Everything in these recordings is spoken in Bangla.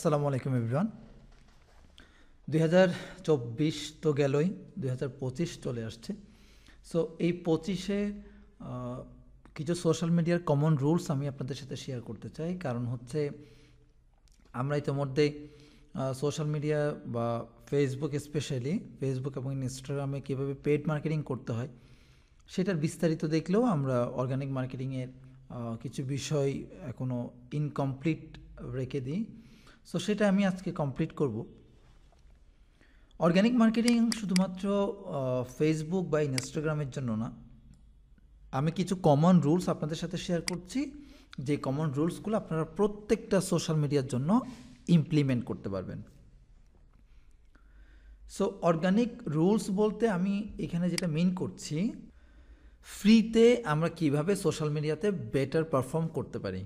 আসসালামু আলাইকুম এভরিওয়ান। 2024 তো গেলই, 2025 চলে আসছে। সো এই 25-এ কিছু সোশ্যাল মিডিয়ার কমন রুলস আমি আপনাদের সাথে শেয়ার করতে চাই। কারণ হচ্ছে আমরা ইতিমধ্যে সোশ্যাল মিডিয়া বা ফেসবুক, স্পেশালি ফেসবুক এবং ইনস্টাগ্রামে কীভাবে পেড মার্কেটিং করতে হয় সেটার বিস্তারিত দেখলেও আমরা অর্গানিক মার্কেটিংয়ের কিছু বিষয় এখনও ইনকমপ্লিট রেখে দিই। সো সেটা আমি আজকে কমপ্লিট করব। অর্গানিক মার্কেটিং শুধুমাত্র ফেসবুক বা ইনস্টাগ্রামের জন্য না, আমি কিছু কমন রুলস আপনাদের সাথে শেয়ার করছি, যে কমন রুলসগুলো আপনারা প্রত্যেকটা সোশ্যাল মিডিয়ার জন্য ইমপ্লিমেন্ট করতে পারবেন। সো অর্গানিক রুলস বলতে আমি এখানে যেটা মিন করছি, ফ্রিতে আমরা কিভাবে সোশ্যাল মিডিয়াতে বেটার পারফর্ম করতে পারি।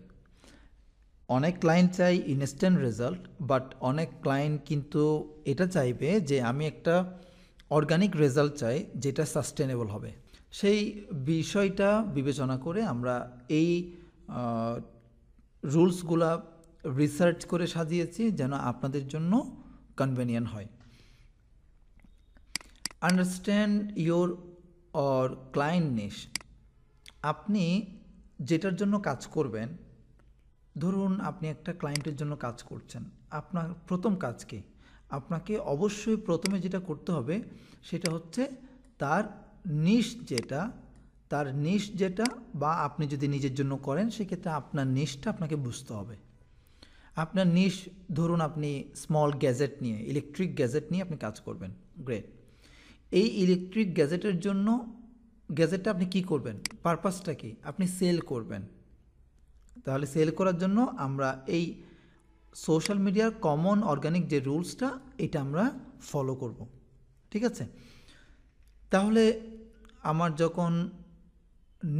অনেক ক্লায়েন্ট চাই ইনস্ট্যান্ট রেজাল্ট, বাট অনেক ক্লায়েন্ট কিন্তু এটা চাইবে যে আমি একটা অর্গানিক রেজাল্ট চাই যেটা সাস্টেনেবল হবে। সেই বিষয়টা বিবেচনা করে আমরা এই রুলসগুলা রিসার্চ করে সাজিয়েছি যেন আপনাদের জন্য কনভেনিয়েন্ট হয়। আন্ডারস্ট্যান্ড ইয়োর অর ক্লায়েন্ট নিশ। আপনি যেটার জন্য কাজ করবেন, ধরুন আপনি একটা ক্লায়েন্টের জন্য কাজ করছেন, আপনার প্রথম কাজ কি? আপনাকে অবশ্যই প্রথমে যেটা করতে হবে সেটা হচ্ছে তার নিশ যেটা বা আপনি যদি নিজের জন্য করেন সেক্ষেত্রে আপনার নিশটা আপনাকে বুঝতে হবে। আপনার নিশ, ধরুন আপনি স্মল গ্যাজেট নিয়ে, ইলেকট্রিক গ্যাজেট নিয়ে আপনি কাজ করবেন, গ্রেট। এই ইলেকট্রিক গ্যাজেটটা আপনি কি করবেন? পারপাসটা কি? আপনি সেল করবেন। তাহলে সেল করার জন্য আমরা এই সোশ্যাল মিডিয়ার কমন অর্গানিক যে রুলসটা, এটা আমরা ফলো করব, ঠিক আছে? তাহলে আমার যখন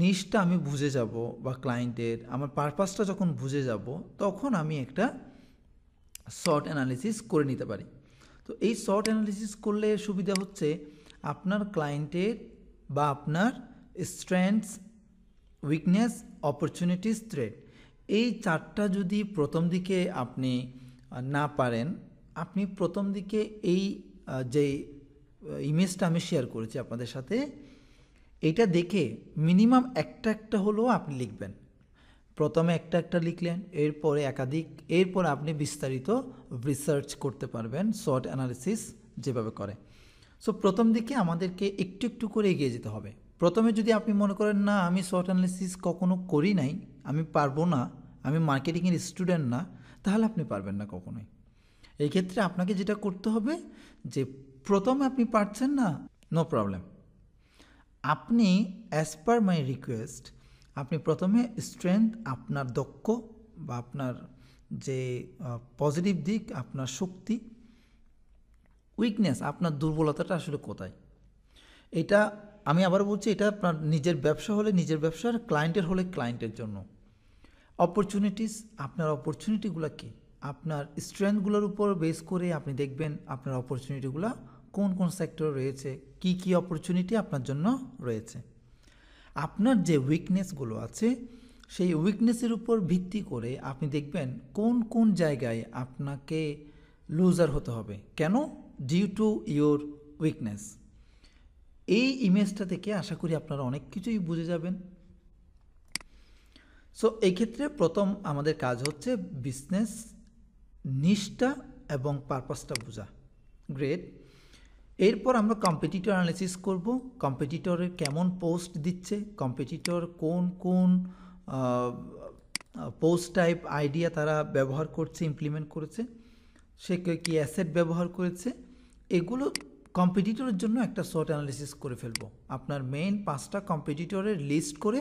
নিশটা আমি বুঝে যাব বা ক্লায়েন্টের আমার পারপাসটা যখন বুঝে যাব, তখন আমি একটা শর্ট অ্যানালিসিস করে নিতে পারি। তো এই শর্ট অ্যানালিসিস করলে সুবিধা হচ্ছে আপনার ক্লায়েন্টের বা আপনার স্ট্রেংথস, উইকনেস, অপরচুনিটিস, থ্রেট, এই চারটা যদি প্রথম দিকে আপনি না পারেন, আপনি প্রথম দিকে এই যে ইমেজটা আমি শেয়ার করেছি আপনাদের সাথে, এটা দেখে মিনিমাম একটা হলেও আপনি লিখবেন। প্রথমে একটা লিখলেন, এরপরে একাধিক, এরপর আপনি বিস্তারিত রিসার্চ করতে পারবেন শর্ট অ্যানালিসিস যেভাবে করে। সো প্রথম দিকে আমাদেরকে একটু করে এগিয়ে যেতে হবে। প্রথমে যদি আপনি মনে করেন না আমি শর্ট অ্যানালিসিস কখনো করি নাই, আমি পারবো না, আমি মার্কেটিংয়ের স্টুডেন্ট না, তাহলে আপনি পারবেন না কখনোই। এই ক্ষেত্রে আপনাকে যেটা করতে হবে যে প্রথমে আপনি পারছেন না, নো প্রবলেম, আপনি অ্যাজ পার মাই রিকোয়েস্ট আপনি প্রথমে স্ট্রেংথ, আপনার দক্ষ বা আপনার যে পজিটিভ দিক, আপনার শক্তি, উইকনেস, আপনার দুর্বলতাটা আসলে কোথায়, এটা আমি আবার বলছি, এটা আপনার নিজের ব্যবসা হলে নিজের ব্যবসার, ক্লায়েন্টের হলে ক্লায়েন্টের জন্য। অপরচুনিটিস, আপনার অপরচুনিটিগুলো কী, আপনার স্ট্রেংথগুলোর উপর বেস করে আপনি দেখবেন আপনার অপরচুনিটিগুলো কোন সেক্টরে রয়েছে, কি অপরচুনিটি আপনার জন্য রয়েছে। আপনার যে উইকনেসগুলো আছে সেই উইকনেসের উপর ভিত্তি করে আপনি দেখবেন কোন জায়গায় আপনাকে লুজার হতে হবে, কেন? Due to your weakness. এই ইমেজটা থেকে আশা করি আপনারা অনেক কিছুই বুঝে যাবেন। সো এই ক্ষেত্রে প্রথম আমাদের কাজ হচ্ছে বিজনেস নিশটা এবং পারপাসটা বোঝা, গ্রেট। এরপর আমরা কম্পিটিটর অ্যানালিসিস করব, কম্পিটিটরের কেমন পোস্ট দিচ্ছে, কম্পিটিটর কোন পোস্ট টাইপ আইডিয়া তারা ব্যবহার করছে, ইমপ্লিমেন্ট করেছে, সে কি অ্যাসেট ব্যবহার করেছে, এগুলো কম্পিটিটরের জন্য একটা শর্ট অ্যানালিসিস করে ফেলবো। আপনার মেইন 5টা কম্পিটিটরের লিস্ট করে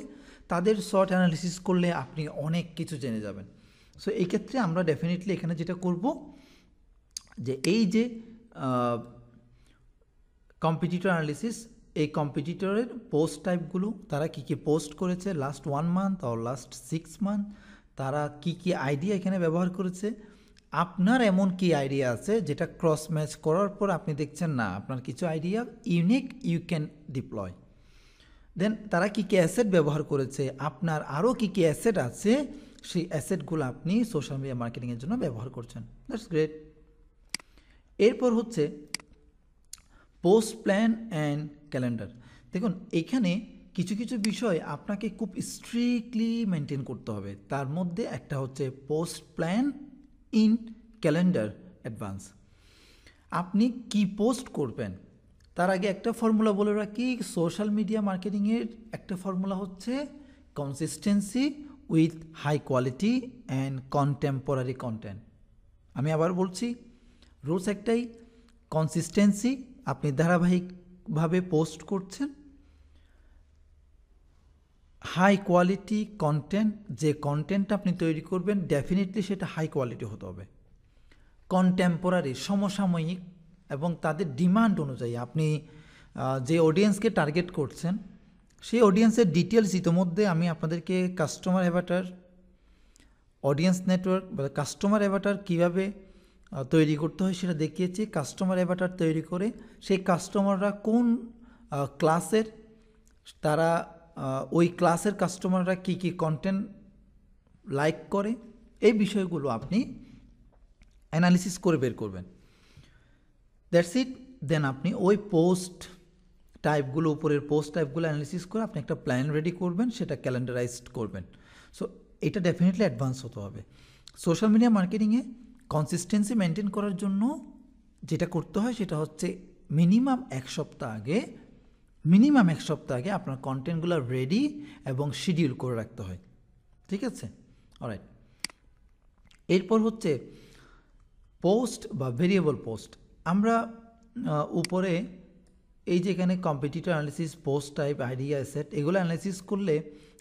তাদের শর্ট অ্যানালিসিস করলে আপনি অনেক কিছু জেনে যাবেন। সো এই ক্ষেত্রে আমরা ডেফিনেটলি এখানে যেটা করব যে এই যে কম্পিটিটর অ্যানালিসিস, এই কম্পিটিটরের পোস্ট টাইপগুলো, তারা কি পোস্ট করেছে লাস্ট 1 মান্থ আর লাস্ট 6 মান্থ, তারা কি আইডিয়া এখানে ব্যবহার করেছে, আপনার এমন কি আইডিয়া আছে যেটা ক্রস ম্যাচ করার পর আপনি দেখছেন না আপনার কিছু idea unique, you can deploy. Then তারা কি অ্যাসেট ব্যবহার করেছে, আপনার আরও কি অ্যাসেট আছে সেই অ্যাসেটগুলো আপনি সোশ্যাল মিডিয়া মার্কেটিংয়ের জন্য ব্যবহার করছেন। That's great. এরপর হচ্ছে পোস্ট প্ল্যান অ্যান্ড ক্যালেন্ডার। দেখুন এখানে কিছু কিছু বিষয় আপনাকে খুব স্ট্রিক্টলি মেনটেন করতে হবে। তার মধ্যে একটা হচ্ছে post plan in calendar advance. আপনি কি পোস্ট করবেন তার আগে একটা ফর্মুলা বলে রাখি। সোশ্যাল মিডিয়া মার্কেটিংয়ের একটা ফর্মুলা হচ্ছে consistency with high quality and contemporary content. আমি আবার বলছি, রুলস একটাই, কনসিস্টেন্সি, আপনি ধারাবাহিকভাবে পোস্ট করছেন, হাই কোয়ালিটি কন্টেন্ট, যে কন্টেন্টটা আপনি তৈরি করবেন ডেফিনেটলি সেটা হাই কোয়ালিটি হতে হবে, কন্টেম্পোরারি সমসাময়িক এবং তাদের ডিমান্ড অনুযায়ী আপনি যে অডিয়েন্সকে টার্গেট করছেন সেই অডিয়েন্সের ডিটেলস ইতিমধ্যে আমি আপনাদেরকে কাস্টমার অ্যাভাটার, অডিয়েন্স নেটওয়ার্ক বা কাস্টমার অ্যাভাটার কীভাবে তৈরি করতে হয় সেটা দেখিয়েছি। কাস্টমার অ্যাভাটার তৈরি করে সেই কাস্টমাররা কোন ক্লাসের, তারা ওই ক্লাসের কাস্টমাররা কী কী কন্টেন্ট লাইক করে, এই বিষয়গুলো আপনি অ্যানালিসিস করে বের করবেন। That's it. দেন আপনি ওই পোস্ট টাইপগুলো, উপরের পোস্ট টাইপগুলো অ্যানালিসিস করে আপনি একটা প্ল্যান রেডি করবেন, সেটা ক্যালেন্ডারাইজড করবেন। সো এটা ডেফিনেটলি অ্যাডভান্স হতে হবে। সোশ্যাল মিডিয়া মার্কেটিংয়ে কনসিস্টেন্সি মেনটেন করার জন্য যেটা করতে হয় সেটা হচ্ছে মিনিমাম এক সপ্তাহ আগে আপনার কন্টেন্টগুলো রেডি এবং শিডিউল করে রাখতে হয়। ঠিক আছে, অলরাইট। এরপর হচ্ছে পোস্ট বা ভেরিয়েবল পোস্ট। আমরা উপরে এই যে এখানে competitor analysis, post type, idea, asset, এগুলো অ্যানালিসিস করলে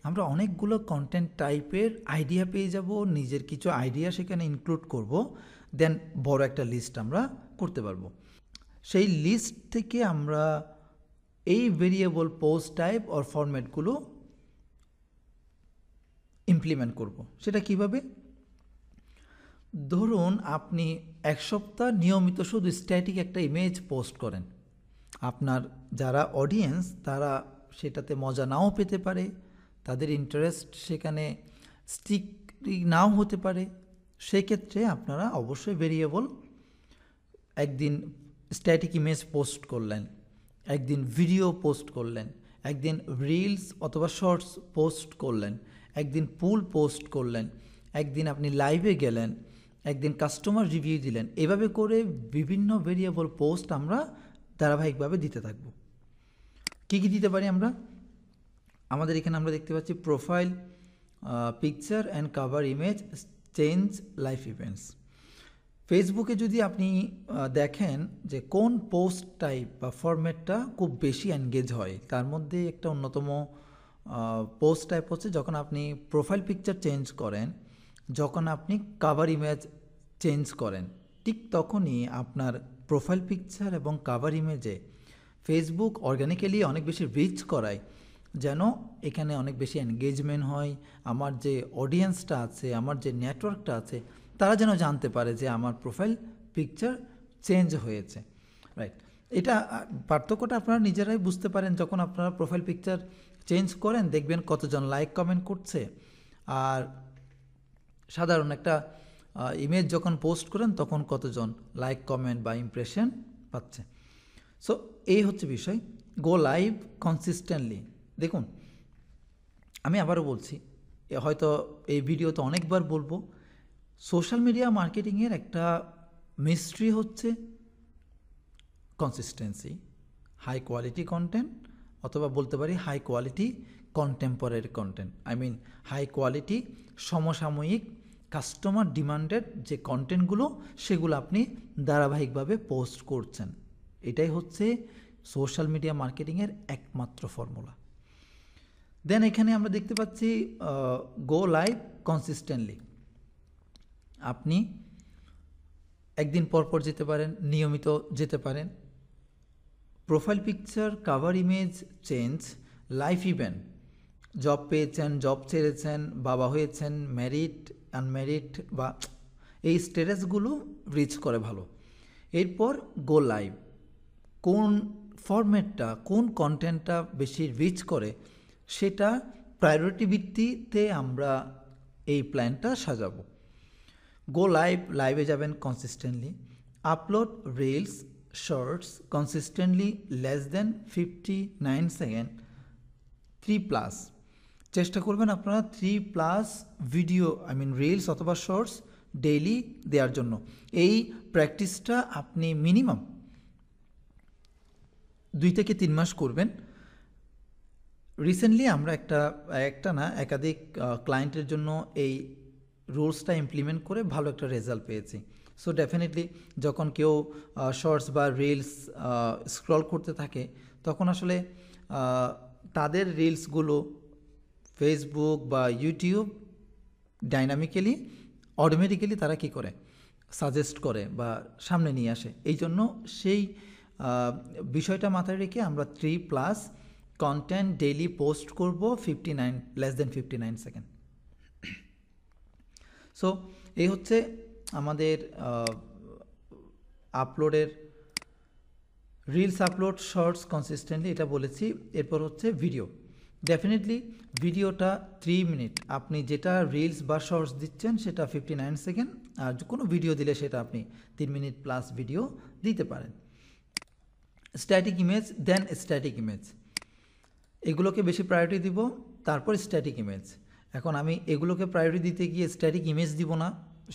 আমরা অনেকগুলো কন্টেন্ট টাইপের আইডিয়া পেয়ে যাব, নিজের কিছু আইডিয়া সেখানে ইনক্লুড করব, দেন বড় একটা লিস্ট আমরা করতে পারবো। সেই লিস্ট থেকে আমরা এই ভেরিয়েবল পোস্ট টাইপ অর ফরম্যাটগুলো ইমপ্লিমেন্ট করব। সেটা কিভাবে? ধরুন আপনি এক সপ্তাহ নিয়মিত শুধু স্ট্যাটিক একটা ইমেজ পোস্ট করেন, আপনার যারা অডিয়েন্স তারা সেটাতে মজা নাও পেতে পারে, তাদের ইন্টারেস্ট সেখানে স্টিক নাও হতে পারে। সেক্ষেত্রে আপনারা অবশ্যই ভেরিয়েবল, একদিন স্ট্যাটিক ইমেজ পোস্ট করলেন, একদিন ভিডিও পোস্ট করলেন, একদিন রিলস অথবা শর্টস পোস্ট করলেন, একদিন পুল পোস্ট করলেন, একদিন আপনি লাইভে গেলেন, একদিন কাস্টমার রিভিউ দিলেন। এভাবে করে বিভিন্ন ভেরিয়েবল পোস্ট আমরা ধারাবাহিকভাবে দিতে থাকব। কী কী দিতে পারি আমরা? আমাদের এখানে আমরা দেখতে পাচ্ছি profile picture and cover image change life events. ফেসবুকে যদি আপনি দেখেন যে কোন পোস্ট টাইপ বা ফরম্যাটটা খুব বেশি এনগেজ হয়, তার মধ্যে একটা অন্যতম পোস্ট টাইপ হচ্ছে যখন আপনি প্রোফাইল পিকচার চেঞ্জ করেন, যখন আপনি কাভার ইমেজ চেঞ্জ করেন, ঠিক তখনই আপনার প্রোফাইল পিকচার এবং কাভার ইমেজে ফেসবুক অর্গানিক্যালি অনেক বেশি রিচ করায়, যেন এখানে অনেক বেশি এনগেজমেন্ট হয়। আমার যে অডিয়েন্সটা আছে, আমার যে নেটওয়ার্কটা আছে, তারা যেন জানতে পারে যে আমার প্রোফাইল পিকচার চেঞ্জ হয়েছে। রাইট, এটা পার্থক্যটা আপনারা নিজেরাই বুঝতে পারেন। যখন আপনারা প্রোফাইল পিকচার চেঞ্জ করেন দেখবেন কতজন লাইক কমেন্ট করছে, আর সাধারণ একটা ইমেজ যখন পোস্ট করেন তখন কতজন লাইক কমেন্ট বা ইমপ্রেশন পাচ্ছে। সো এই হচ্ছে বিষয়। গো লাইভ কনসিস্টেন্টলি। দেখুন আমি আবারও বলছি, হয়তো এই ভিডিওতে অনেকবার বলবো, সোশ্যাল মিডিয়া মার্কেটিংয়ের একটা মিস্ট্রি হচ্ছে কনসিস্টেন্সি, হাই কোয়ালিটি কন্টেন্ট, অথবা বলতে পারি high quality contemporary content. I mean high quality সমসাময়িক কাস্টমার ডিমান্ডেড যে কন্টেন্টগুলো, সেগুলো আপনি ধারাবাহিকভাবে পোস্ট করছেন। এটাই হচ্ছে সোশ্যাল মিডিয়া মার্কেটিংয়ের একমাত্র ফর্মুলা। দেন এখানে আমরা দেখতে পাচ্ছি গো লাইভ কনসিস্টেন্টলি। আপনি একদিন পরপর যেতে পারেন, নিয়মিত যেতে পারেন। Profile picture, cover image change, life event, job পেয়েছেন, জব ছেড়েছেন, বাবা হয়েছেন, ম্যারিড, আনম্যারিড, বা এই স্ট্যাটাসগুলো রিচ করে ভালো। এরপর গো লাইভ, কোন ফরম্যাটটা, কোন কন্টেন্টটা বেশি রিচ করে সেটা প্রায়োরিটি ভিত্তিতে আমরা এই প্ল্যানটা সাজাবো। গো লাইভ, লাইভে যাবেন consistently. Upload reels shorts consistently less than 59 second, 3+। চেষ্টা করবেন আপনারা 3+ ভিডিও রিলস অথবা শর্টস ডেইলি দেওয়ার জন্য। এই প্র্যাকটিসটা আপনি মিনিমাম 2 থেকে 3 মাস করবেন। রিসেন্টলি আমরা একাধিক ক্লায়েন্টের জন্য এই রুলসটা ইমপ্লিমেন্ট করে ভালো একটা রেজাল্ট পেয়েছি। সো ডেফিনেটলি যখন কেউ শর্টস বা রিলস স্ক্রল করতে থাকে, তখন আসলে তাদের রিলসগুলো ফেসবুক বা ইউটিউব ডাইনামিক্যালি অটোমেটিক্যালি তারা কী করে, সাজেস্ট করে বা সামনে নিয়ে আসে। এই জন্য সেই বিষয়টা মাথায় রেখে আমরা 3+ কন্টেন্ট ডেইলি পোস্ট করব, লেস দেন 59 সেকেন্ড। সো এই হচ্ছে আমাদের আপলোডের রিলস আপলোড, শর্টস কনসিস্টেন্টলি, এটা বলেছি। এরপর হচ্ছে ভিডিও। ডেফিনেটলি ভিডিওটা 3 মিনিট। আপনি যেটা রিলস বা শর্টস দিচ্ছেন সেটা 59 সেকেন্ড, আর কোনো ভিডিও দিলে সেটা আপনি 3 মিনিট প্লাস ভিডিও দিতে পারেন। স্ট্যাটিক ইমেজ, দেন স্ট্যাটিক ইমেজ, এগুলোকে বেশি প্রায়োরিটি দিব, তারপর স্ট্যাটিক ইমেজ। এখন আমি এগুলোকে প্রায়োরিটি দিতে গিয়ে স্ট্যাটিক ইমেজ দিব না,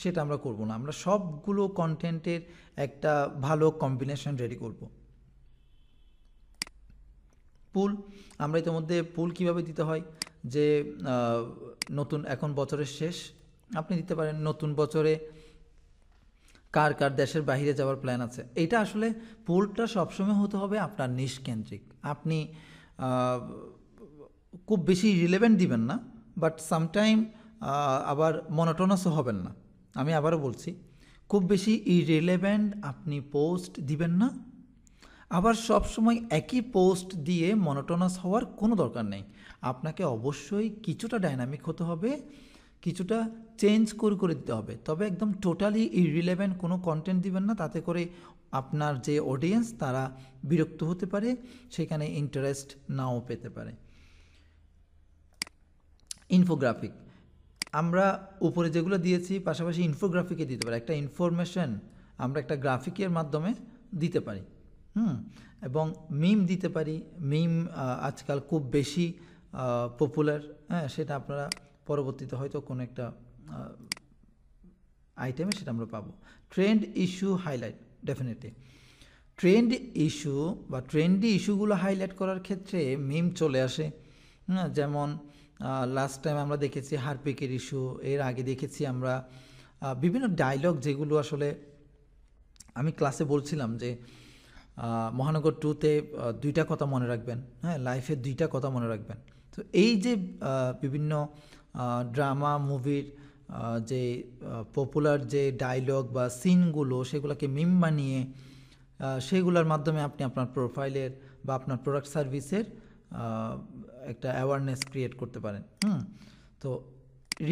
সেটা আমরা করব না। আমরা সবগুলো কন্টেন্টের একটা ভালো কম্বিনেশন রেডি করব। পুল, আমরা ইতিমধ্যে পুল কীভাবে দিতে হয়, যে নতুন, এখন বছরের শেষ, আপনি দিতে পারেন নতুন বছরে কার কার দেশের বাইরে যাওয়ার প্ল্যান আছে। এইটা আসলে পুলটা সবসময় হতে হবে আপনার নিশকেন্দ্রিক। আপনি খুব বেশি রিলেভেন্ট দিবেন না, বাট সামটাইম আবার মনোটোনাসও হবেন না। আমি আবারও বলছি, খুব বেশি ইরিলেভেন্ট আপনি পোস্ট দিবেন না, আবার সবসময় একই পোস্ট দিয়ে মনোটোনাস হওয়ার কোনো দরকার নেই। আপনাকে অবশ্যই কিছুটা ডাইনামিক হতে হবে, কিছুটা চেঞ্জ করে দিতে হবে। তবে একদম টোটালি ইরিলেভেন্ট কোনো কন্টেন্ট দিবেন না, তাতে করে আপনার যে অডিয়েন্স তারা বিরক্ত হতে পারে, সেখানে ইন্টারেস্ট নাও পেতে পারে। ইনফোগ্রাফিক, আমরা উপরে যেগুলো দিয়েছি পাশাপাশি ইনফোগ্রাফিকে দিতে পারি। একটা ইনফরমেশন আমরা একটা গ্রাফিকের মাধ্যমে দিতে পারি, এবং মিম দিতে পারি। মিম আজকাল খুব বেশি পপুলার, সেটা আপনারা পরবর্তীতে হয়তো কোনো একটা আইটেমে সেটা আমরা পাবো। Trend issue highlight, definitely trend issue বা ট্রেন্ডি ইস্যুগুলো হাইলাইট করার ক্ষেত্রে মিম চলে আসে। যেমন লাস্ট টাইম আমরা দেখেছি হারপিকের ইস্যু, এর আগে দেখেছি আমরা বিভিন্ন ডায়লগ, যেগুলো আসলে আমি ক্লাসে বলছিলাম যে মহানগর 2-তে 2টা কথা মনে রাখবেন, লাইফে 2টা কথা মনে রাখবেন। তো এই যে বিভিন্ন ড্রামা মুভির যে পপুলার যে ডায়লগ বা সিনগুলো, সেগুলোকে মিম বানিয়ে সেগুলোর মাধ্যমে আপনি আপনার প্রোফাইলের বা আপনার প্রোডাক্ট সার্ভিসের একটা অ্যাওয়ারনেস ক্রিয়েট করতে পারেন। তো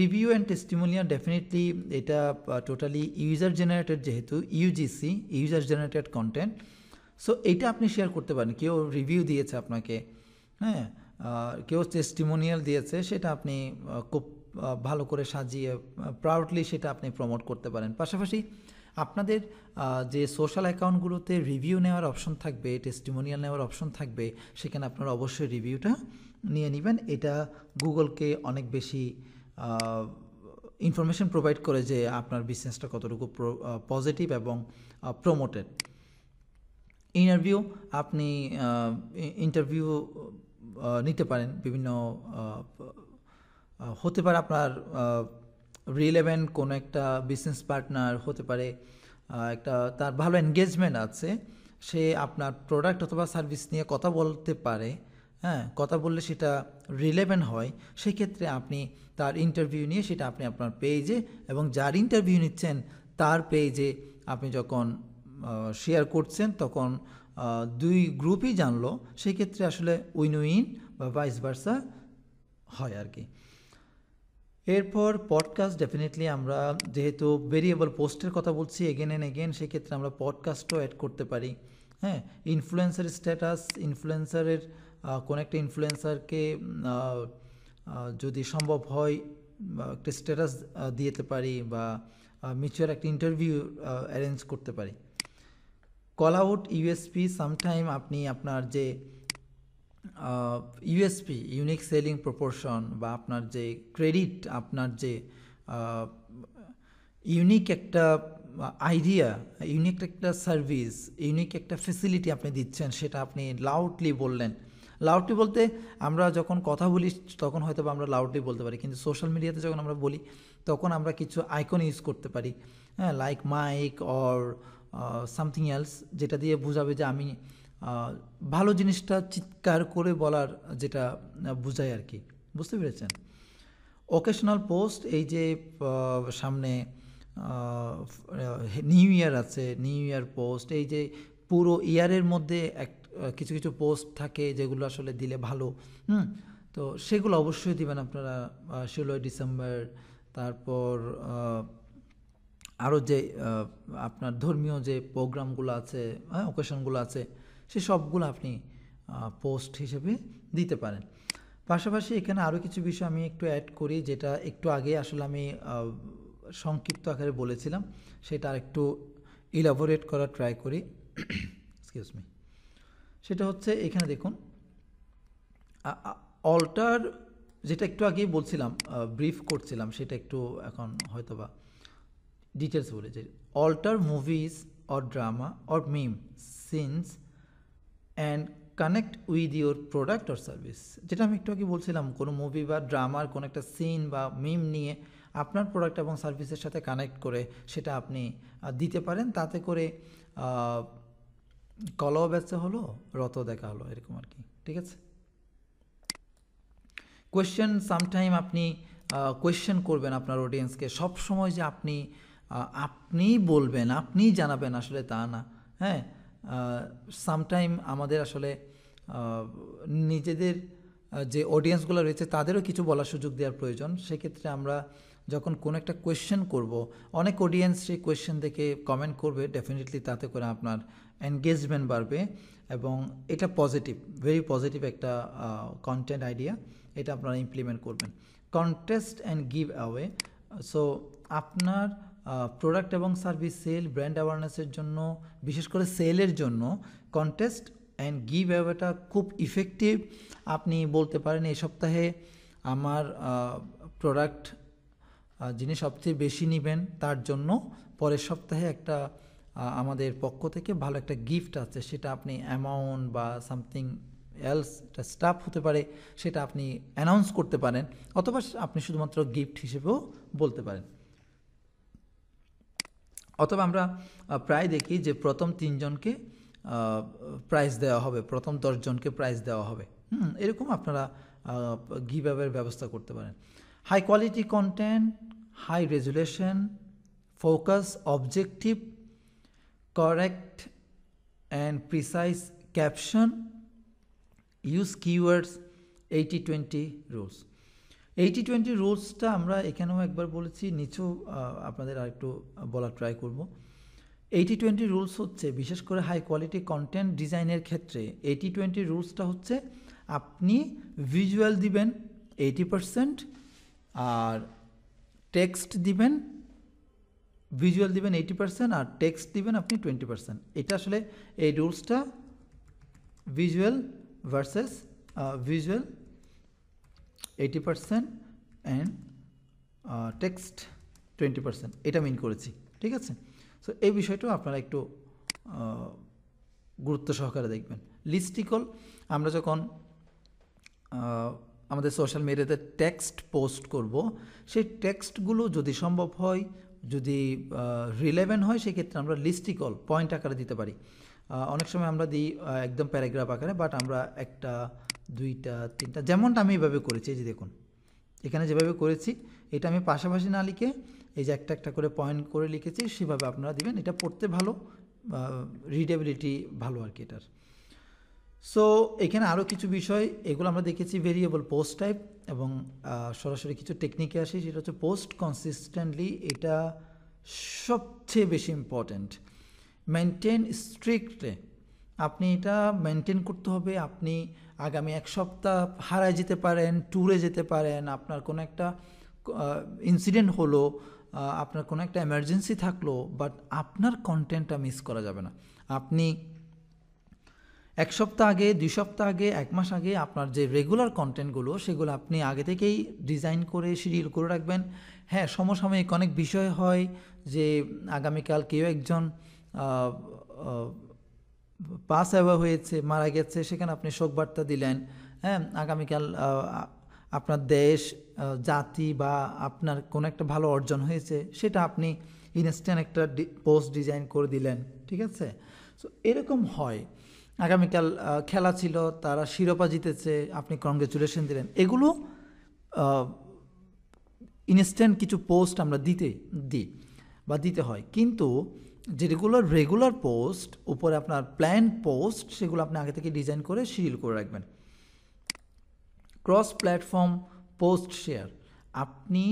রিভিউ অ্যান্ড টেস্টিমোনিয়াল, ডেফিনেটলি এটা টোটালি ইউজার জেনারেটেড, যেহেতু UGC, user generated content. So এইটা আপনি শেয়ার করতে পারেন। কেউ রিভিউ দিয়েছে আপনাকে, কেউ টেস্টিমোনিয়াল দিয়েছে, সেটা আপনি খুব ভালো করে সাজিয়ে প্রাউডলি সেটা আপনি প্রমোট করতে পারেন। পাশাপাশি আপনাদের যে সোশ্যাল অ্যাকাউন্টগুলোতে রিভিউ নেওয়ার অপশন থাকবে, টেস্টিমোনিয়াল নেওয়ার অপশন থাকবে, সেখানে আপনারা অবশ্যই রিভিউটা নিয়ে নেবেন। এটা গুগলকে অনেক বেশি ইনফরমেশন প্রোভাইড করে যে আপনার বিজনেসটা কতটুকু পজিটিভ এবং প্রমোটেড। ইন্টারভিউ, আপনি ইন্টারভিউ নিতে পারেন। বিভিন্ন হতে পারে আপনার রিলেভেন্ট কোনো একটা বিজনেস পার্টনার হতে পারে, একটা তার ভালো এনগেজমেন্ট আছে, সে আপনার প্রোডাক্ট অথবা সার্ভিস নিয়ে কথা বলতে পারে, কথা বললে সেটা রিলেভেন্ট হয়, সেক্ষেত্রে আপনি তার ইন্টারভিউ নিয়ে সেটা আপনি আপনার পেজে এবং যার ইন্টারভিউ নিচ্ছেন তার পেজে আপনি যখন শেয়ার করছেন, তখন দুই গ্রুপই জানলো, সেক্ষেত্রে আসলে উইন উইন বা ভাইস ভার্সা হয় আর কি। এরপর পডকাস্ট, ডেফিনেটলি আমরা যেহেতু ভেরিয়েবল পোস্টের কথা বলছি এগেন অ্যান্ড এগেন, সেক্ষেত্রে আমরা পডকাস্টও অ্যাড করতে পারি। ইনফ্লুয়েন্সার স্ট্যাটাস, ইনফ্লুয়েন্সারের কোনো একটা ইনফ্লুয়েন্সারকে যদি সম্ভব হয় একটা স্ট্যাটাস দিতে পারি বা মিউচুয়াল একটা ইন্টারভিউ অ্যারেঞ্জ করতে পারি। কল আউট ইউএসপি, সামটাইম আপনি আপনার যে ইউএসপি ইউনিক সেলিং প্রপোর্শন বা আপনার যে ক্রেডিট, আপনার যে ইউনিক একটা আইডিয়া, ইউনিক একটা সার্ভিস, ইউনিক একটা ফেসিলিটি আপনি দিচ্ছেন, সেটা আপনি লাউডলি বললেন। লাউডলি বলতে আমরা যখন কথা বলি তখন হয়তো আমরা লাউডলি বলতে পারি, কিন্তু সোশ্যাল মিডিয়াতে যখন আমরা বলি তখন আমরা কিছু আইকন ইউজ করতে পারি, হ্যাঁ, like mic or something else, যেটা দিয়ে বোঝাবে যে আমি ভালো জিনিসটা চিৎকার করে বলার যেটা বোঝায় আর কি, বুঝতে পেরেছেন? ওকেশনাল পোস্ট, এই যে সামনে নিউ ইয়ার আছে, নিউ ইয়ার পোস্ট, এই যে পুরো ইয়ারের মধ্যে কিছু কিছু পোস্ট থাকে যেগুলো আসলে দিলে ভালো, তো সেগুলো অবশ্যই দিবেন আপনারা। 16ই ডিসেম্বর, তারপর আরও যে আপনার ধর্মীয় যে প্রোগ্রামগুলো আছে, হ্যাঁ, ওকেশনগুলো আছে, সে সবগুলো আপনি পোস্ট হিসেবে দিতে পারেন। পাশাপাশি এখানে আরও কিছু বিষয় আমি একটু অ্যাড করি, যেটা একটু আগে আসলে আমি সংক্ষিপ্ত আকারে বলেছিলাম, সেটা আর একটু ইলাবোরেট করার ট্রাই করি। Excuse me. সেটা হচ্ছে এখানে দেখুন, অল্টার, যেটা একটু আগেই বলছিলাম, ব্রিফ করছিলাম, সেটা একটু এখন হয়তো বা ডিটেলস বলে, যে alter movies or drama or meme scenes and connect with your product or service. যেটা আমি একটু আগে বলছিলাম, কোনো মুভি বা ড্রামার কোনো একটা সিন বা মিম নিয়ে আপনার প্রোডাক্ট এবং সার্ভিসের সাথে কানেক্ট করে সেটা আপনি দিতে পারেন, তাতে করে কলাও বেচা হলো, রত দেখা হলো, এরকম আর কি, ঠিক আছে? কোয়েশ্চেন, সামটাইম আপনি কোয়েশ্চেন করবেন আপনার অডিয়েন্সকে, সব সময় যে আপনিই বলবেন, আপনিই জানাবেন, আসলে তা না, হ্যাঁ। সামটাইম আমাদের আসলে নিজেদের যে অডিয়েন্সগুলো রয়েছে তাদেরও কিছু বলার সুযোগ দেওয়ার প্রয়োজন। সেক্ষেত্রে আমরা যখন কোনো একটা কোয়েশ্চেন করব, অনেক অডিয়েন্স সেই কোয়েশ্চেন দেখে কমেন্ট করবে, ডেফিনেটলি তাতে করে আপনার এনগেজমেন্ট বাড়বে, এবং এটা পজিটিভ, ভেরি পজিটিভ একটা কন্টেন্ট আইডিয়া, এটা আপনারা ইমপ্লিমেন্ট করবেন। Contest and give away, so আপনার প্রোডাক্ট এবং সার্ভিস সেল, ব্র্যান্ড অ্যাওয়ারনেসের জন্য, বিশেষ করে সেলের জন্য কন্টেস্ট অ্যান্ড গিভ অ্যাওয়েটা খুব ইফেক্টিভ। আপনি বলতে পারেন এই সপ্তাহে আমার প্রোডাক্ট যিনি সবচেয়ে বেশি নেবেন তার জন্য পরের সপ্তাহে একটা আমাদের পক্ষ থেকে ভালো একটা গিফট আছে, সেটা আপনি অ্যামাউন্ট বা সামথিং এলস, এটা স্টাফ হতে পারে, সেটা আপনি অ্যানাউন্স করতে পারেন, অথবা আপনি শুধুমাত্র গিফট হিসেবেও বলতে পারেন। অথবা আমরা প্রায় দেখি যে প্রথম 3 জনকে প্রাইজ দেওয়া হবে, প্রথম 10 জনকে প্রাইজ দেওয়া হবে, এরকম আপনারা গিভ অ্যাওয়ের ব্যবস্থা করতে পারেন। High quality content, high resolution, focus, objective, correct and precise caption, use keywords, 80-20 rules. 80-20 রুলসটা আমরা এখানেও একবার বলেছি, নিচেও আপনাদের আরেকটু বলার ট্রাই করব। 80-20 রুলস হচ্ছে বিশেষ করে হাই কোয়ালিটি কন্টেন্ট ডিজাইনের ক্ষেত্রে 80-20 রুলসটা হচ্ছে আপনি ভিজুয়াল দিবেন 80%, আর টেক্সট দিবেন, ভিজুয়াল দিবেন 80% আর টেক্সট দিবেন আপনি 20%। এটা আসলে এই রুলসটা visual versus visual 80% and text 20%, এটা মিন করেছি, ঠিক আছে? সো এই বিষয়টাও আপনারা একটু গুরুত্ব সহকারে দেখবেন। লিস্টিকল, আমরা যখন আমাদের সোশ্যাল মিডিয়াতে টেক্সট পোস্ট করব, সেই টেক্সটগুলো যদি সম্ভব হয়, যদি রিলেভেন্ট হয়, সেক্ষেত্রে আমরা লিস্টিকল পয়েন্ট আকারে দিতে পারি। অনেক সময় আমরা দিই একদম প্যারাগ্রাফ আকারে, বাট আমরা 1টা 2টা 3টা, যেমনটা আমি এভাবে করেছি, এই যে দেখুন এখানে যেভাবে করেছি, এটা আমি পাশাপাশি না লিখে এই যে একটা একটা করে পয়েন্ট করে লিখেছি, সেভাবে আপনারা দিবেন, এটা পড়তে ভালো, রিডেবিলিটি ভালো আর কি এটার। সো এখানে আরও কিছু বিষয়, এগুলো আমরা দেখেছি ভেরিয়েবল পোস্ট টাইপ, এবং সরাসরি কিছু টেকনিকে আসি, সেটা হচ্ছে পোস্ট কনসিস্টেন্টলি, এটা সবচেয়ে বেশি ইম্পর্ট্যান্ট। মেনটেন স্ট্রিক্টলি, আপনি এটা মেনটেন করতে হবে। আপনি আগামী 1 সপ্তাহ হারায় যেতে পারেন, ট্যুরে যেতে পারেন, আপনার কোনো একটা ইনসিডেন্ট হলো, আপনার কোনো একটা এমার্জেন্সি থাকলো, বাট আপনার কন্টেন্টটা মিস করা যাবে না। আপনি 1 সপ্তাহ আগে, 2 সপ্তাহ আগে, 1 মাস আগে আপনার যে রেগুলার কন্টেন্টগুলো সেগুলো আপনি আগে থেকেই ডিজাইন করে শিডিউল করে রাখবেন। হ্যাঁ, সমসাময়িক অনেক বিষয় হয় যে আগামীকাল কেউ একজন পাস অ্যাওয়ে হয়েছে, মারা গেছে, সেখানে আপনি শোকবার্তা দিলেন। হ্যাঁ, আগামীকাল আপনার দেশ, জাতি বা আপনার কোনো একটা ভালো অর্জন হয়েছে, সেটা আপনি ইনস্ট্যান্ট একটা পোস্ট ডিজাইন করে দিলেন। ঠিক আছে? সো এরকম হয়। আগামীকাল খেলা ছিল, তারা শিরোপা জিতেছে, আপনি কংগ্রেচুলেশন দিলেন। এগুলো ইনস্ট্যান্ট কিছু পোস্ট আমরা দিতে হয়। কিন্তু যেগুলো রেগুলার পোস্ট, উপরে আপনার প্ল্যান পোস্ট, সেগুলো আপনি আগে থেকে ডিজাইন করে শিডিউল করে রাখবেন। ক্রস প্ল্যাটফর্ম পোস্ট শেয়ার, আপনি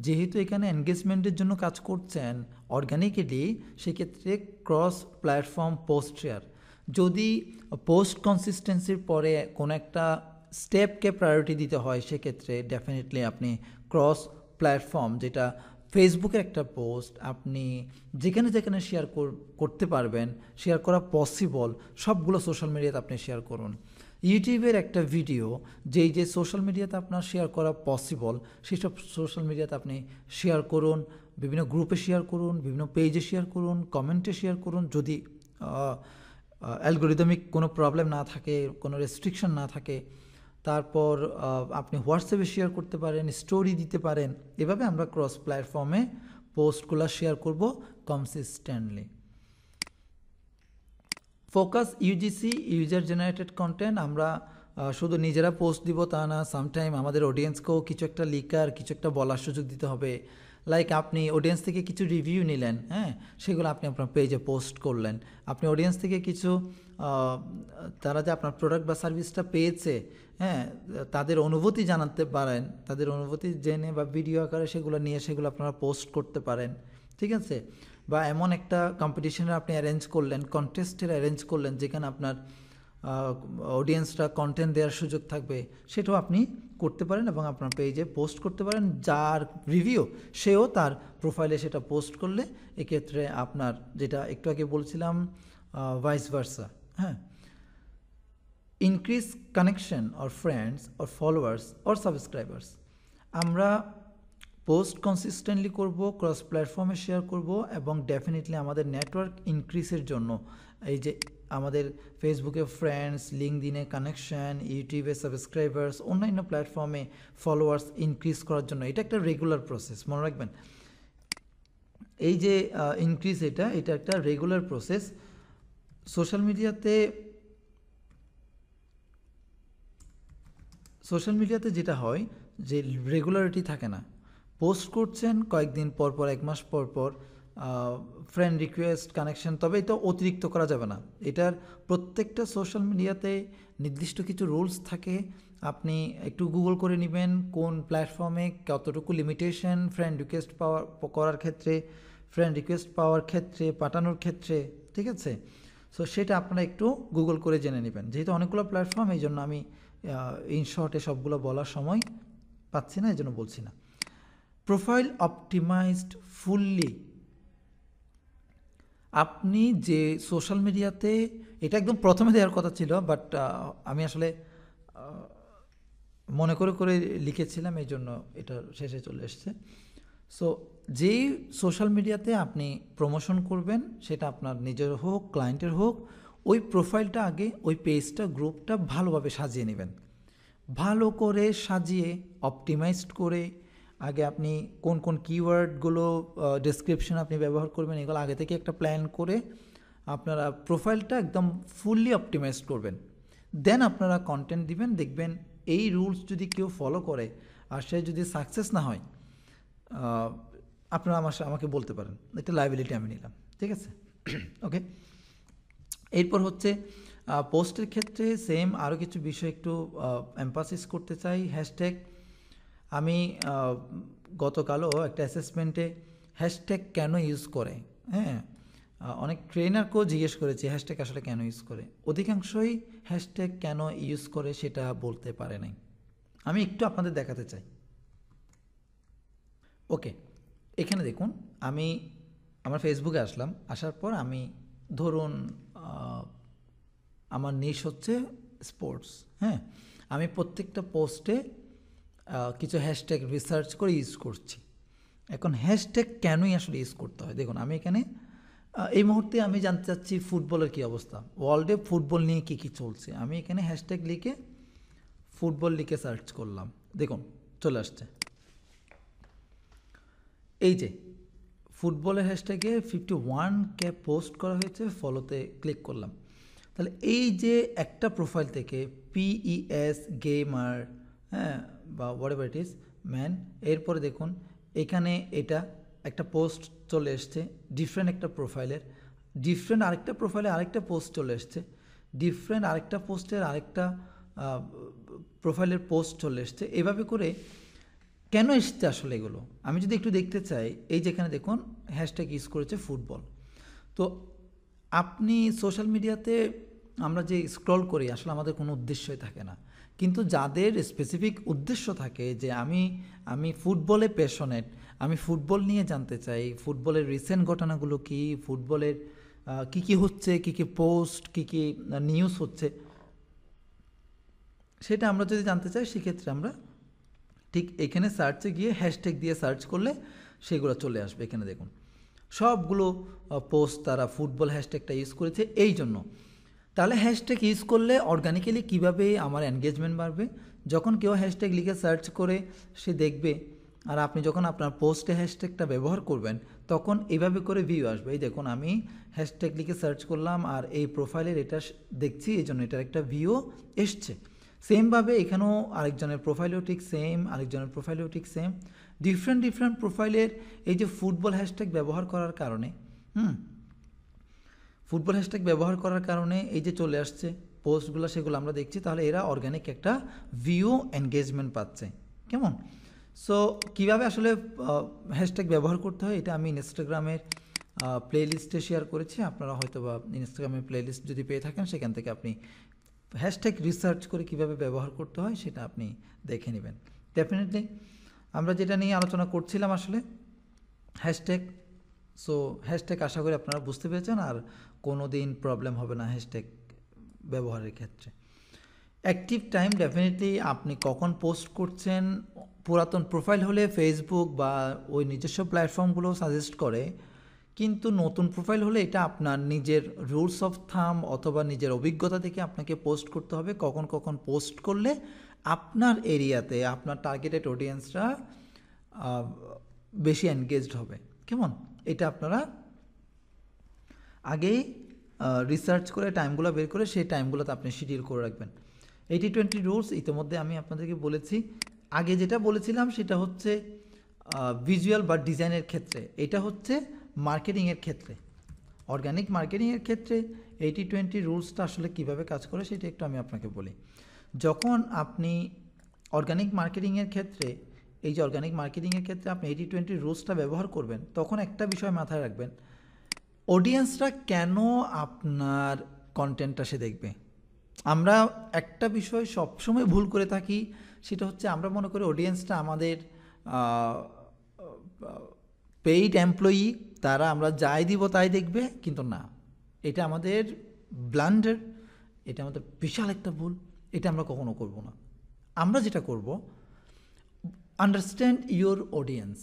যেহেতু এখানে এনগেজমেন্টের জন্য কাজ করছেন অর্গানিক্যালি, সেক্ষেত্রে ক্রস প্ল্যাটফর্ম পোস্ট শেয়ার। যদি পোস্ট কনসিস্টেন্সির পরে কোনো একটা স্টেপকে প্রায়োরিটি দিতে হয়, সেক্ষেত্রে ডেফিনেটলি আপনি ক্রস প্ল্যাটফর্ম, যেটা ফেসবুকের একটা পোস্ট আপনি যেখানে যেখানে শেয়ার করতে পারবেন, শেয়ার করা পসিবল, সবগুলো সোশ্যাল মিডিয়াতে আপনি শেয়ার করুন। ইউটিউবের একটা ভিডিও যেই যে সোশ্যাল মিডিয়াতে আপনার শেয়ার করা পসিবল, সেই সব সোশ্যাল মিডিয়াতে আপনি শেয়ার করুন, বিভিন্ন গ্রুপে শেয়ার করুন, বিভিন্ন পেজে শেয়ার করুন, কমেন্টে শেয়ার করুন। যদি অ্যালগোরিদমিক কোনো প্রবলেম না থাকে, কোনো রেস্ট্রিকশন না থাকে, তারপর আপনি হোয়াটসঅ্যাপে শেয়ার করতে পারেন, স্টোরি দিতে পারেন। এভাবে আমরা ক্রস প্ল্যাটফর্মে পোস্টগুলো শেয়ার করব consistently. Focus UGC, user generated content. আমরা শুধু নিজেরা পোস্ট দিব তা না, সামটাইম আমাদের অডিয়েন্সকেও কিছু একটা লিখার, কিছু একটা বলার সুযোগ দিতে হবে। লাইক আপনি অডিয়েন্স থেকে কিছু রিভিউ নিলেন, হ্যাঁ, সেগুলো আপনি আপনার পেজে পোস্ট করলেন। আপনি অডিয়েন্স থেকে কিছু তারা যে আপনার প্রোডাক্ট বা সার্ভিসটা পেয়েছে, হ্যাঁ, তাদের অনুভূতি জানাতে পারেন, তাদের অনুভূতি জেনে বা ভিডিও আকারে সেগুলো নিয়ে সেগুলো আপনারা পোস্ট করতে পারেন। ঠিক আছে? বা এমন একটা কম্পিটিশনের আপনি অ্যারেঞ্জ করলেন, কন্টেস্টের অ্যারেঞ্জ করলেন, যেখানে আপনার অডিয়েন্সরা কন্টেন্ট দেওয়ার সুযোগ থাকবে, সেটাও আপনি করতে পারেন এবং আপনার পেজে পোস্ট করতে পারেন। যার রিভিউ সেও তার প্রোফাইলে সেটা পোস্ট করলে এক্ষেত্রে আপনার, যেটা একটু আগে বলছিলাম, ভাইস ভার্সা। হ্যাঁ, increase connection or friends or followers or subscribers. আমরা পোস্ট কনসিস্টেন্টলি করব, ক্রস প্ল্যাটফর্মে শেয়ার করব এবং ডেফিনেটলি আমাদের নেটওয়ার্ক ইনক্রিজের জন্য, এই যে আমাদের ফেসবুকে ফ্রেন্ডস, লিঙ্কডিনে কানেকশন, ইউটিউবে সাবস্ক্রাইবার্স, অন্যান্য প্ল্যাটফর্মে ফলোয়ার্স ইনক্রিজ করার জন্য, এটা একটা রেগুলার প্রসেস, মনে রাখবেন। এই যে ইনক্রিজ, এটা একটা রেগুলার প্রসেস। সোশ্যাল মিডিয়াতে যেটা হয় যে রেগুলারিটি থাকে না। পোস্ট করছেন কয়েকদিন পর পর, 1 মাস পর পর, ফ্রেন্ড রিকোয়েস্ট, কানেকশন, তবে এটা অতিরিক্ত করা যাবে না। এটার প্রত্যেকটা সোশ্যাল মিডিয়াতে নির্দিষ্ট কিছু রুলস থাকে। আপনি একটু গুগল করে নেবেন কোন প্ল্যাটফর্মে কতটুকু লিমিটেশন ফ্রেন্ড রিকোয়েস্ট করার ক্ষেত্রে, ফ্রেন্ড রিকোয়েস্ট পাওয়ার ক্ষেত্রে, পাঠানোর ক্ষেত্রে। ঠিক আছে? সো সেটা আপনারা একটু গুগল করে জেনে নেবেন। যেহেতু অনেকগুলো প্ল্যাটফর্ম, এই জন্য আমি ইন শর্টে সবগুলো বলার সময় পাচ্ছি না, এই জন্য বলছি না। Profile optimised fully. আপনি যে সোশ্যাল মিডিয়াতে, এটা একদম প্রথমে দেওয়ার কথা ছিল, বাট আমি আসলে মনে করে লিখেছিলাম, এই জন্য এটা শেষে চলে এসছে। সো যেই সোশ্যাল মিডিয়াতে আপনি প্রমোশন করবেন, সেটা আপনার নিজের হোক, ক্লায়েন্টের হোক, ওই প্রোফাইলটা আগে, ওই পেজটা, গ্রুপটা ভালোভাবে সাজিয়ে নেবেন। ভালো করে সাজিয়ে অপটিমাইজড করে আগে আপনি কোন কোন কিওয়ার্ডগুলো ডেসক্রিপশন আপনি ব্যবহার করবেন, এগুলো আগে থেকে একটা প্ল্যান করে আপনারা প্রোফাইলটা একদম ফুললি অপটিমাইজড করবেন। দেন আপনারা কন্টেন্ট দিবেন। দেখবেন এই রুলস যদি কেউ ফলো করে আর সে যদি সাকসেস না হয়, আপনারা আমাকে বলতে পারেন, একটা লায়াবিলিটি আমি নিলাম। ঠিক আছে? ওকে। এরপর হচ্ছে পোস্টের ক্ষেত্রে সেম আরও কিছু বিষয় একটু এমফাসিস করতে চাই। হ্যাশট্যাগ, আমি গতকালও একটা অ্যাসেসমেন্টে হ্যাশট্যাগ কেন ইউজ করে, হ্যাঁ, অনেক ট্রেনারকেও জিজ্ঞেস করেছি হ্যাশট্যাগ আসলে কেন ইউজ করে। অধিকাংশই হ্যাশট্যাগ কেন ইউজ করে সেটা বলতে পারে নাই। আমি একটু আপনাদের দেখাতে চাই। ওকে, এখানে দেখুন আমি আমার ফেসবুকে আসলাম, আসার পর আমি ধরুন আমার নিশ হচ্ছে স্পোর্টস, হ্যাঁ, আমি প্রত্যেকটা পোস্টে কিছু হ্যাশট্যাগ রিসার্চ করে ইউজ করছি। এখন হ্যাশট্যাগ কেনই আসলে ইউজ করতে হয়, দেখুন আমি এখানে এই মুহূর্তে আমি জানতে চাচ্ছি ফুটবলের কী অবস্থা, ওয়ার্ল্ডে ফুটবল নিয়ে কী কী চলছে। আমি এখানে হ্যাশট্যাগ লিখে ফুটবল লিখে সার্চ করলাম, দেখুন চলে আসছে এই যে ফুটবলের হ্যাশট্যাগে 51K পোস্ট করা হয়েছে, ফলোতে ক্লিক করলাম। তাহলে এই যে একটা প্রোফাইল থেকে PES গেমার, হ্যাঁ, বা হোয়াটএভার ইট ইজ ম্যান, এরপরে দেখুন এখানে এটা একটা পোস্ট চলে এসছে ডিফারেন্ট একটা প্রোফাইলের, ডিফারেন্ট আরেকটা প্রোফাইলে আরেকটা পোস্ট চলে এসছে, ডিফারেন্ট আরেকটা পোস্টের আরেকটা প্রোফাইলের পোস্ট চলে এসছে। এভাবে করে কেন এসছে আসলে এগুলো আমি যদি একটু দেখতে চাই, এই যেখানে দেখুন হ্যাশট্যাগ ইউজ করেছে ফুটবল। তো আপনি সোশ্যাল মিডিয়াতে আমরা যে স্ক্রল করি আসলে আমাদের কোনো উদ্দেশ্যই থাকে না, কিন্তু যাদের স্পেসিফিক উদ্দেশ্য থাকে যে আমি ফুটবলে প্যাশনেট, আমি ফুটবল নিয়ে জানতে চাই, ফুটবলের রিসেন্ট ঘটনাগুলো কী, ফুটবলের কী কী হচ্ছে, কী কী পোস্ট, কী কী নিউজ হচ্ছে, সেটা আমরা যদি জানতে চাই সেক্ষেত্রে আমরা ঠিক এখানে সার্চে গিয়ে হ্যাশট্যাগ দিয়ে সার্চ করলে সেগুলো চলে আসবে। এখানে দেখুন সবগুলো পোস্ট তারা ফুটবল হ্যাশট্যাগটা ইউজ করেছে এই জন্য। তাহলে হ্যাশট্যাগ ইউজ করলে অর্গানিক্যালি কীভাবে আমার এনগেজমেন্ট বাড়বে, যখন কেউ হ্যাশট্যাগ লিখে সার্চ করে সে দেখবে, আর আপনি যখন আপনার পোস্টে হ্যাশট্যাগটা ব্যবহার করবেন তখন এইভাবে করে ভিউ আসবে। এই দেখুন আমি হ্যাশট্যাগ লিখে সার্চ করলাম আর এই প্রোফাইলের এটা দেখছি, এই জন্য এটার একটা ভিউ এসছে। সেমভাবে এখানেও আরেকজনের প্রোফাইলেও ঠিক সেম, আরেকজনের প্রোফাইলেও ঠিক সেম, ডিফারেন্ট প্রোফাইলের এই যে ফুটবল হ্যাশট্যাগ ব্যবহার করার কারণে ফুটবল হ্যাশট্যাগ ব্যবহার করার কারণে এই যে চলে আসছে পোস্টগুলো, সেগুলো আমরা দেখছি। তাহলে এরা অর্গানিক একটা ভিউ এনগেজমেন্ট পাচ্ছে, কেমন? সো কীভাবে আসলে হ্যাশট্যাগ ব্যবহার করতে হয় এটা আমি ইনস্টাগ্রামের প্লেলিস্টে শেয়ার করেছি, আপনারা হয়তো বা ইনস্টাগ্রামের প্লেলিস্ট যদি পেয়ে থাকেন সেখান থেকে আপনি হ্যাশট্যাগ রিসার্চ করে কীভাবে ব্যবহার করতে হয় সেটা আপনি দেখে নেবেন। ডেফিনেটলি আমরা যেটা নিয়ে আলোচনা করছিলাম আসলে হ্যাশট্যাগ, সো হ্যাশট্যাগ আশা করি আপনারা বুঝতে পেরেছেন, আর কোনো দিন প্রবলেম হবে না হ্যাশট্যাগ ব্যবহারের ক্ষেত্রে। অ্যাক্টিভ টাইম ডেফিনেটলি আপনি কখন পোস্ট করছেন, পুরাতন প্রোফাইল হলে ফেসবুক বা ওই নিজস্ব প্ল্যাটফর্মগুলো সাজেস্ট করে, কিন্তু নতুন প্রোফাইল হলে এটা আপনার নিজের রুলস অফ থাম অথবা নিজের অভিজ্ঞতা থেকে আপনাকে পোস্ট করতে হবে কখন কখন পোস্ট করলে আপনার এরিয়াতে আপনার টার্গেটেড অডিয়েন্সরা বেশি এনগেজড হবে, কেমন? এটা আপনারা আগেই রিসার্চ করে টাইমগুলো বের করে সেই টাইমগুলোতে আপনি শিডিউল করে রাখবেন। 80-20 রুলস ইতিমধ্যে আমি আপনাদেরকে বলেছি। আগে যেটা বলেছিলাম সেটা হচ্ছে ভিজুয়াল বা ডিজাইনের ক্ষেত্রে, এটা হচ্ছে মার্কেটিংয়ের ক্ষেত্রে, অর্গানিক মার্কেটিংয়ের ক্ষেত্রে 80-20 রুলসটা আসলে কীভাবে কাজ করে সেটা একটু আমি আপনাকে বলি। যখন আপনি অর্গানিক মার্কেটিংয়ের ক্ষেত্রে, এই যে অর্গানিক মার্কেটিংয়ের ক্ষেত্রে আপনি 80-20 রুলসটা ব্যবহার করবেন, তখন একটা বিষয় মাথায় রাখবেন, অডিয়েন্সরা কেন আপনার কন্টেন্টটা সে দেখবে। আমরা একটা বিষয় সবসময় ভুল করে থাকি, সেটা হচ্ছে আমরা মনে করি অডিয়েন্সটা আমাদের পেইড এমপ্লয়ি, তারা আমরা যাই দিব তাই দেখবে, কিন্তু না, এটা আমাদের ব্লান্ডার, এটা আমাদের বিশাল একটা ভুল, এটা আমরা কখনো করব না। আমরা যেটা করব, understand your audience,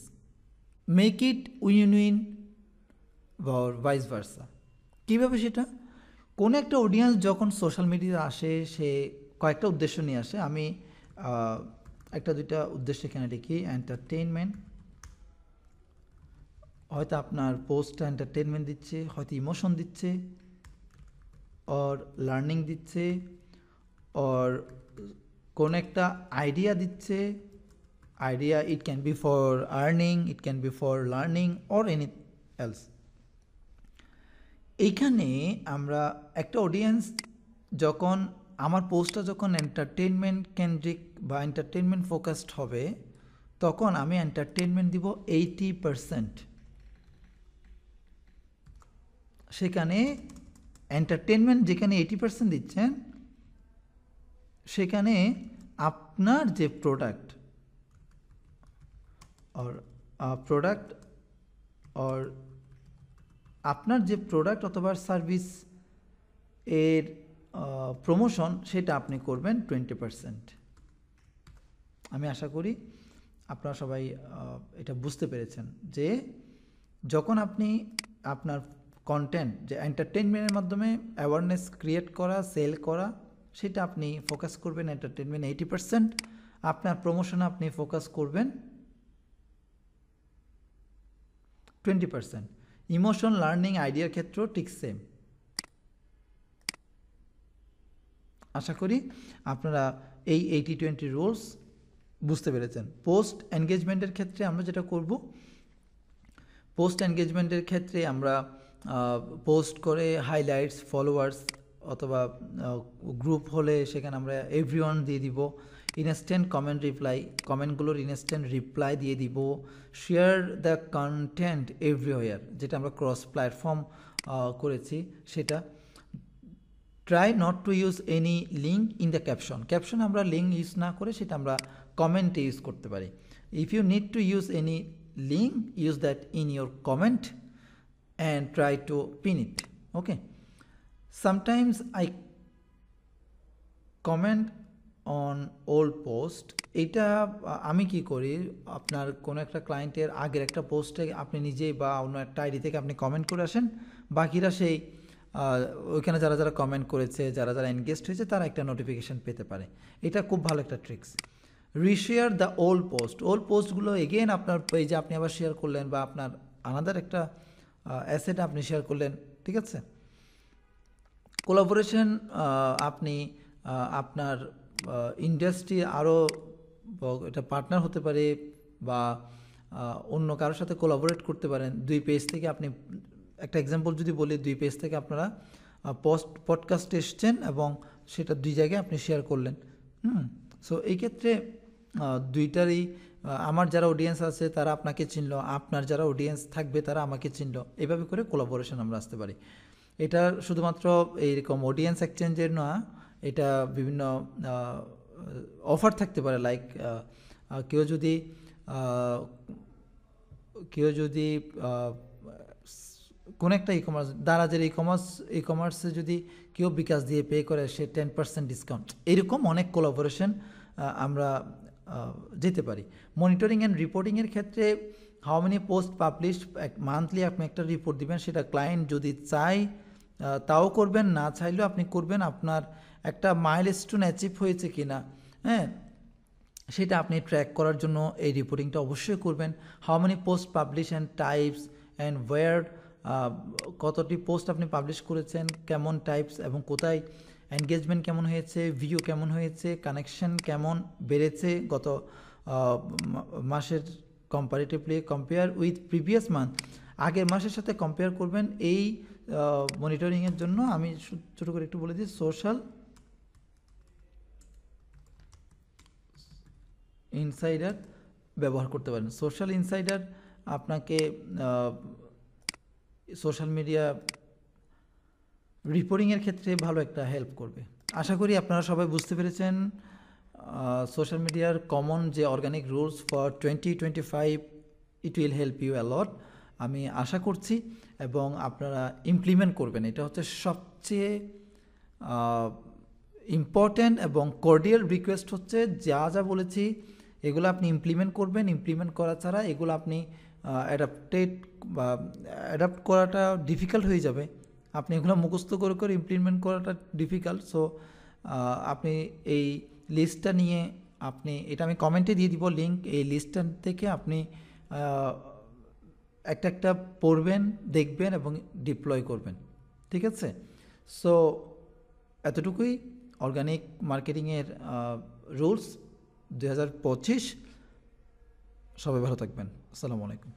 make it win win বা ভাইস ভার্সা। কীভাবে সেটা? কোনো একটা অডিয়েন্স যখন সোশ্যাল মিডিয়ায় আসে সে কয়েকটা উদ্দেশ্য নিয়ে আসে, আমি একটা দুইটা উদ্দেশ্য এখানে লিখি। এন্টারটেইনমেন্ট, হয়তো আপনার পোস্টটা এন্টারটেনমেন্ট দিচ্ছে, হয়তো ইমোশন দিচ্ছে, অর লার্নিং দিচ্ছে, অর কোন একটা আইডিয়া দিচ্ছে। Idea, it can be for earning, it can be for learning or any else. এইখানে আমরা একটা অডিয়েন্স যখন, আমার পোস্টটা যখন এন্টারটেনমেন্ট কেন্দ্রিক বা এন্টারটেনমেন্ট ফোকাসড হবে, তখন আমি এন্টারটেনমেন্ট দিব 80%। সেখানে এন্টারটেনমেন্ট যেখানে 80% দিচ্ছেন, সেখানে আপনার যে প্রোডাক্ট, আর প্রোডাক্ট অর আপনার যে প্রোডাক্ট অথবা সার্ভিস এর প্রমোশন সেটা আপনি করবেন 20%। আমি আশা করি আপনারা সবাই এটা বুঝতে পেরেছেন যে যখন আপনি আপনার কন্টেন্ট যে এন্টারটেনমেন্টের মাধ্যমে অ্যাওয়ারনেস ক্রিয়েট করা, সেল করা, সেটা আপনি ফোকাস করবেন এন্টারটেনমেন্ট 80%, আপনার প্রমোশনে আপনি ফোকাস করবেন 20%। ইমোশন, লার্নিং, আইডিয়ার ক্ষেত্রেও ঠিক সেম। আশা করি আপনারা এই 80-20 রুলস বুঝতে পেরেছেন। পোস্ট এনগেজমেন্টের ক্ষেত্রে আমরা যেটা করব, পোস্ট এনগেজমেন্টের ক্ষেত্রে আমরা পোস্ট করে হাইলাইটস, ফলোয়ার্স অথবা গ্রুপ হলে সেখানে আমরা এভরিওয়ান দিয়ে দিব, ইনস্ট্যান্ট কমেন্ট রিপ্লাই, কমেন্টগুলোর ইনস্ট্যান্ট রিপ্লাই দিয়ে দিব, শেয়ার দ্য কন্টেন্ট এভরিওয়্যার, যেটা আমরা ক্রস প্ল্যাটফর্ম করেছি সেটা। Try not to use any link in the caption, caption আমরা লিঙ্ক ইউজ না করে সেটা আমরা কমেন্টে ইউজ করতে পারি। If you need to use any link, use that in your comment and try to pin it. Okay, sometimes I comment on old post. এটা আমি কি করি, আপনার কোনো একটা ক্লায়েন্টের আগের একটা পোস্টে আপনি নিজেই বা অন্য একটা আইডি থেকে আপনি কমেন্ট করে আসেন, বাকিরা সেই ওইখানে যারা যারা কমেন্ট করেছে, যারা যারা এনগেজড হয়েছে তারা একটা নোটিফিকেশান পেতে পারে। এটা খুব ভালো একটা tricks. Reshare the old post, old পোস্টগুলো এগেন আপনার পেজে আপনি আবার শেয়ার করলেন বা আপনার আলাদা একটা অ্যাসেট আপনি শেয়ার করলেন, ঠিক আছে। কোলাবোরেশন, আপনি আপনার ইন্ডাস্ট্রি আরও এটা পার্টনার হতে পারে বা অন্য কারোর সাথে কোলাবোরেট করতে পারেন। 2 পেজ থেকে আপনি, একটা এক্সাম্পল যদি বলি, 2 পেজ থেকে আপনারা পডকাস্ট এসছেন এবং সেটা 2 জায়গায় আপনি শেয়ার করলেন। সো এই ক্ষেত্রে দুইটারই আমার যারা অডিয়েন্স আছে তারা আপনাকে চিনলো, আপনার যারা অডিয়েন্স থাকবে তারা আমাকে চিনলো, এইভাবে করে কোলাবোরেশন আমরা আসতে পারি। এটা শুধুমাত্র এইরকম অডিয়েন্স এক্সচেঞ্জের না, এটা বিভিন্ন অফার থাকতে পারে। লাইক কেউ যদি কোনো একটা দারাজের ই কমার্সে যদি কেউ বিকাশ দিয়ে পে করে, সে 10% ডিসকাউন্ট, এরকম অনেক কোলাবোরেশন আমরা যেতে পারি। মনিটরিং অ্যান্ড রিপোর্টিংয়ের ক্ষেত্রে how many post publish, monthly আপনি একটা রিপোর্ট দিবেন, সেটা ক্লায়েন্ট যদি চায় তাও করবেন, না চাইলেও আপনি করবেন। আপনার একটা মাইলস্টোন অ্যাচিভ হয়েছে কি না, হ্যাঁ, সেটা আপনি ট্র্যাক করার জন্য এই রিপোর্টিংটা অবশ্যই করবেন। How many post publish and types and war, কতটি পোস্ট আপনি পাবলিশ করেছেন, কেমন টাইপস এবং কোথায়, এনগেজমেন্ট কেমন হয়েছে, ভিউ কেমন হয়েছে, কানেকশন কেমন বেড়েছে গত মাসের comparatively, compare with previous month, আগের মাসের সাথে কম্পেয়ার করবেন। এই মনিটরিংয়ের জন্য আমি ছোটো করে একটু বলে দিই, সোশ্যাল ইনসাইডার ব্যবহার করতে পারেন। সোশ্যাল ইনসাইডার আপনাকে সোশ্যাল মিডিয়া রিপোর্টিংয়ের ক্ষেত্রে ভালো একটা হেল্প করবে। আশা করি আপনারা সবাই বুঝতে পেরেছেন সোশ্যাল মিডিয়ার কমন যে organic rules for 2025, it will help you a lot. আমি আশা করছি এবং আপনারা ইমপ্লিমেন্ট করবেন। এটা হচ্ছে সবচেয়ে ইম্পর্ট্যান্ট এবং কর্ডিয়াল রিকোয়েস্ট হচ্ছে, যা যা বলেছি এগুলো আপনি ইমপ্লিমেন্ট করবেন। ইমপ্লিমেন্ট করা ছাড়া এগুলো আপনি অ্যাডাপ্ট করাটা ডিফিকাল্ট হয়ে যাবে। আপনি এগুলো মুখস্থ করে ইমপ্লিমেন্ট করাটা ডিফিকাল্ট। সো আপনি এই লিস্টটা নিয়ে এটা আমি কমেন্টে দিয়ে দিব লিঙ্ক, এই লিস্টটা থেকে আপনি একটা পড়বেন, দেখবেন এবং ডিপ্লয় করবেন, ঠিক আছে। সো এতটুকুই অর্গানিক মার্কেটিংয়ের রুলস 2025। সবাই ভালো থাকবেন। আসসালামু আলাইকুম।